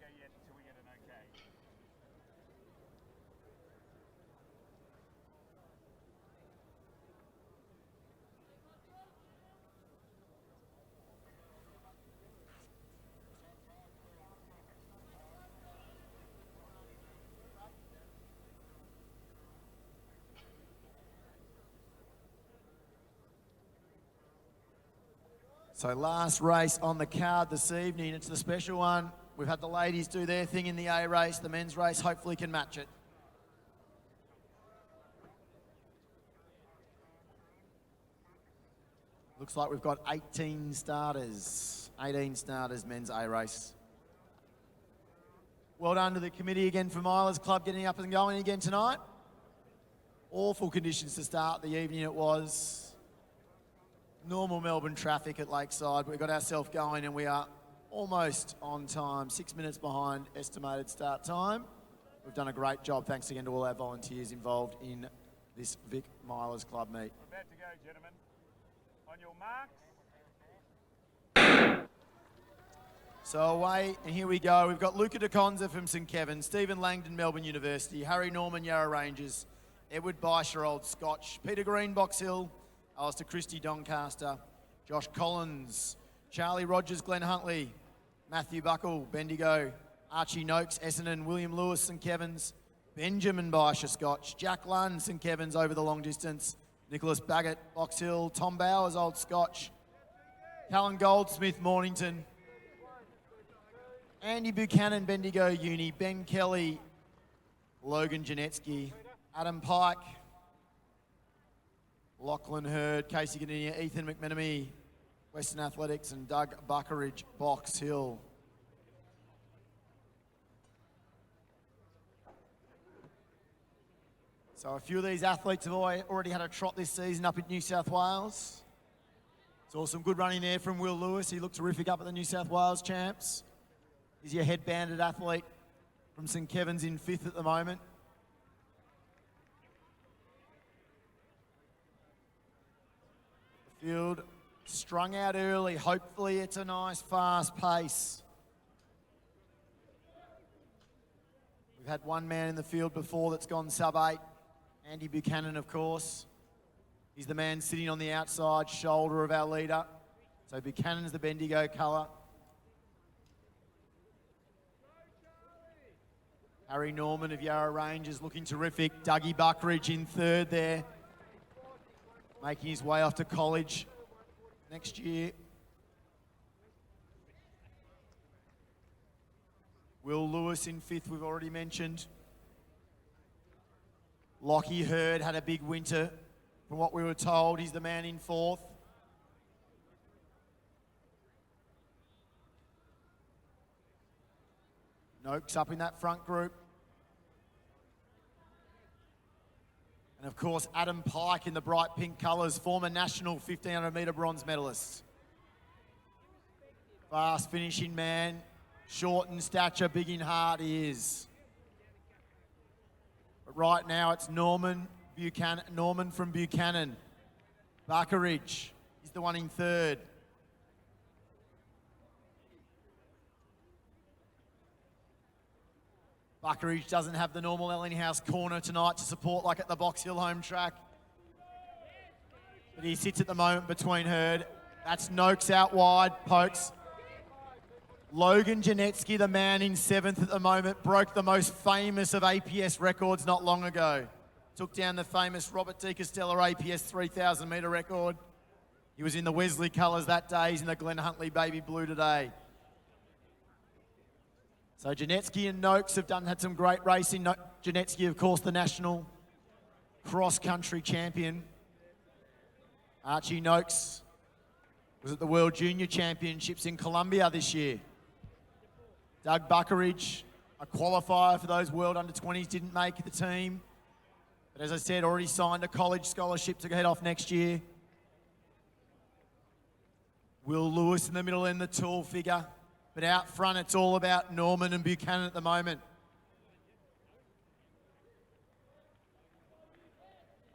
can't go yet until we get an okay. So last race on the card this evening, it's the special one. We've had the ladies do their thing in the A race. The men's race hopefully can match it. Looks like we've got 18 starters, men's A race. Well done to the committee again for Milers Club getting up and going again tonight. Awful conditions to start the evening it was. Normal Melbourne traffic at Lakeside. We got ourselves going and we are almost on time, 6 minutes behind estimated start time. We've done a great job. Thanks again to all our volunteers involved in this Vic Milers Club meet. We're about to go, gentlemen. On your marks. So away, and here we go. We've got Luca De Conza from St Kevin, Stephen Langdon, Melbourne University, Harry Norman, Yarra Rangers, Edward Beischer, Old Scotch, Peter Green, Box Hill, Alistair Christie, Doncaster, Josh Collins, Charlie Rogers, Glenn Huntley, Matthew Buckle, Bendigo, Archie Noakes, Essendon, William Lewis, St Kevin's, Benjamin Beischer, Scotch, Jack Lunn, St Kevin's over the long distance, Nicholas Baggett, Box Hill, Tom Bowers, Old Scotch, Callan Goldsmith, Mornington, Andy Buchanan, Bendigo Uni, Ben Kelly, Logan Janetsky, Adam Pike, Lachlan Hurd, Casey Gadinia, Ethan McMenemy, Western Athletics, and Doug Buckeridge, Box Hill. So a few of these athletes have already had a trot this season up in New South Wales. Saw some good running there from Will Lewis. He looked terrific up at the New South Wales champs. He's your headbanded athlete from St Kevin's in 5th at the moment. Field strung out early. Hopefully it's a nice fast pace. We've had one man in the field before that's gone sub-8. Andy Buchanan, of course. He's the man sitting on the outside shoulder of our leader. So Buchanan's the Bendigo colour. Harry Norman of Yarra Rangers looking terrific. Dougie Buckridge in 3rd there. Making his way off to college next year. Will Lewis in 5th, we've already mentioned. Lockie Hurd had a big winter. From what we were told, he's the man in 4th. Noakes up in that front group. And of course, Adam Pike in the bright pink colours, former national 1500 metre bronze medalist. Fast finishing man, short in stature, big in heart he is. But right now it's Norman from Buchanan. Buckeridge, he's the one in 3rd. Buckeridge doesn't have the normal Ellinghouse corner tonight to support like at the Box Hill home track. But he sits at the moment between Hurd. That's Noakes out wide, pokes. Logan Janetsky, the man in 7th at the moment, broke the most famous of APS records not long ago. Took down the famous Robert De Castella APS 3,000 metre record. He was in the Wesley colours that day. He's in the Glenn Huntley baby blue today. So Janetsky and Noakes have had some great racing. Janetsky, of course, the national cross-country champion. Archie Noakes was at the World Junior Championships in Colombia this year. Doug Buckeridge, a qualifier for those World Under-20s, didn't make the team. But as I said, already signed a college scholarship to head off next year. Will Lewis in the middle and the tall figure. But out front, it's all about Norman and Buchanan at the moment.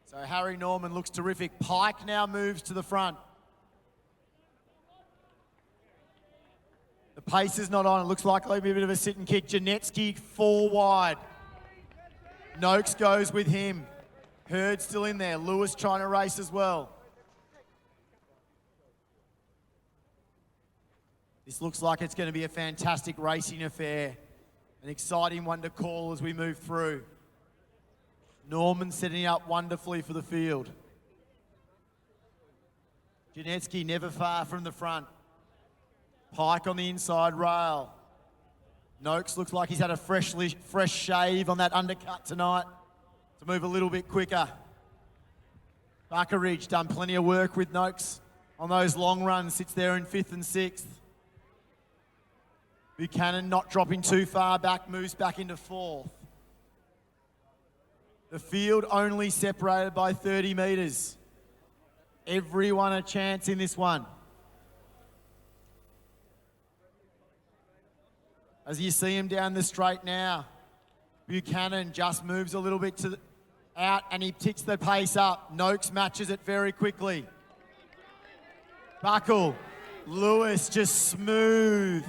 So Harry Norman looks terrific. Pike now moves to the front. The pace is not on. It looks like a bit of a sit and kick. Janetsky 4 wide. Noakes goes with him. Hurd still in there. Lewis trying to race as well. This looks like it's going to be a fantastic racing affair. An exciting one to call as we move through. Norman setting up wonderfully for the field. Janetsky never far from the front. Pike on the inside rail. Noakes looks like he's had a fresh shave on that undercut tonight to move a little bit quicker. Buckeridge done plenty of work with Noakes on those long runs, sits there in 5th and 6th. Buchanan not dropping too far back, moves back into 4th. The field only separated by 30 metres. Everyone a chance in this one. As you see him down the straight now, Buchanan just moves a little bit out and he ticks the pace up. Noakes matches it very quickly. Buckle, Lewis just smooth.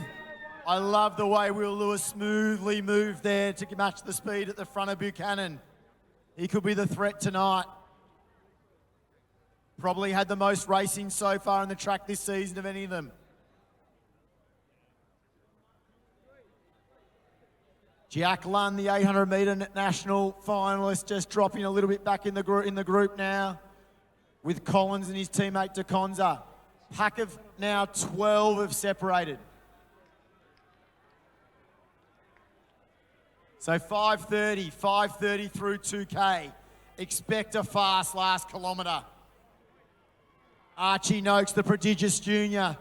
I love the way Will Lewis smoothly moved there to match the speed at the front of Buchanan. He could be the threat tonight. Probably had the most racing so far on the track this season of any of them. Jack Lunn, the 800-metre national finalist, just dropping a little bit back in the group now with Collins and his teammate DeConza. Pack of now 12 have separated. So 5:30 through 2K. Expect a fast last kilometre. Archie Noakes, the prodigious junior.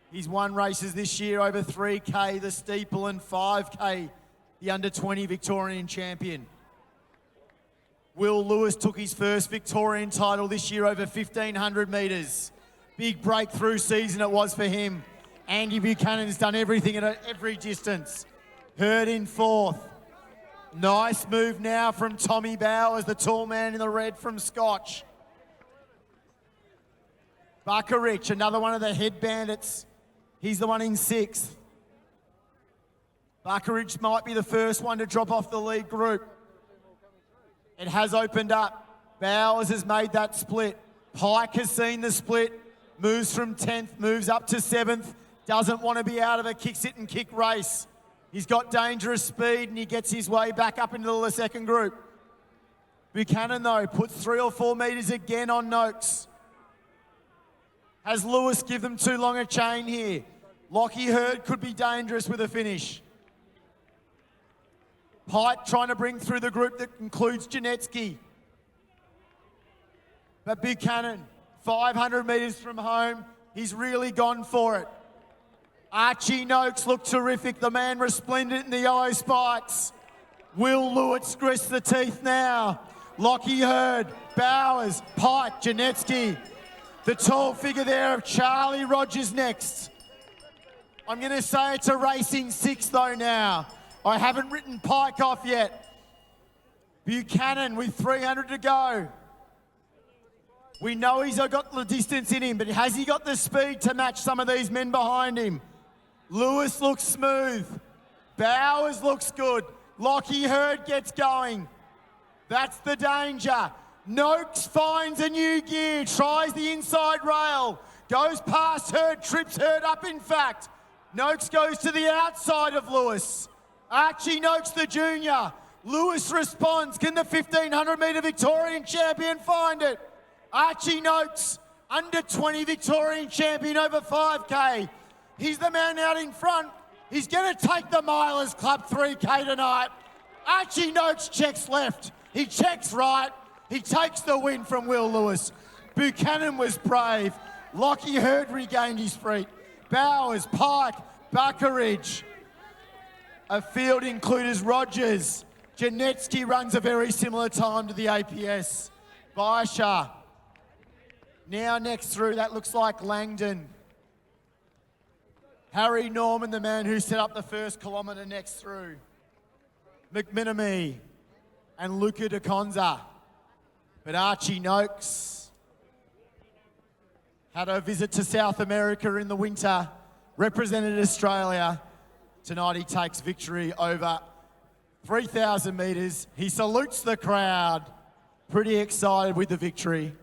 He's won races this year over 3K, the steeple, and 5K, the under-20 Victorian champion. Will Lewis took his first Victorian title this year over 1,500 metres. Big breakthrough season it was for him. Andy Buchanan's done everything at every distance. Hurd in 4th. Nice move now from Tommy Bowers, the tall man in the red from Scotch. Buckeridge, another one of the head bandits. He's the one in 6th. Buckeridge might be the first one to drop off the lead group. It has opened up. Bowers has made that split. Pike has seen the split. Moves from 10th, moves up to 7th. Doesn't want to be out of a kick, sit and kick race. He's got dangerous speed and he gets his way back up into the second group. Buchanan, though, puts 3 or 4 metres again on Noakes. Has Lewis give them too long a chain here? Lockie Hurd could be dangerous with a finish. Pike trying to bring through the group that includes Janetsky. But Buchanan, 500 metres from home, he's really gone for it. Archie Noakes looked terrific, the man resplendent in the yellow spikes. Will Lewis grist the teeth now. Lockie Hurd, Bowers, Pike, Janetsky. The tall figure there of Charlie Rogers next. I'm going to say it's a racing 6 though now. I haven't written Pike off yet. Buchanan with 300 to go. We know he's got the distance in him, but has he got the speed to match some of these men behind him? Lewis looks smooth. Bowers looks good. Lockie Hurd gets going. That's the danger. Noakes finds a new gear, tries the inside rail, goes past Hurd, trips Hurd up in fact. Noakes goes to the outside of Lewis. Archie Noakes, the junior. Lewis responds. Can the 1,500 metre Victorian champion find it? Archie Noakes, under 20 Victorian champion over 5K. He's the man out in front. He's going to take the Milers Club 3K tonight. Archie Noakes checks left. He checks right. He takes the win from Will Lewis. Buchanan was brave. Lockie Hurd regained his feet. Bowers, Pike, Buckeridge. A field includers Rogers. Janetsky runs a very similar time to the APS. Baisha. Now next through, that looks like Langdon. Harry Norman, the man who set up the first kilometre next through. McMinamy and Luca DeConza. But Archie Noakes had a visit to South America in the winter represented Australia. Tonight he takes victory over 3,000 metres. He salutes the crowd. Pretty excited with the victory.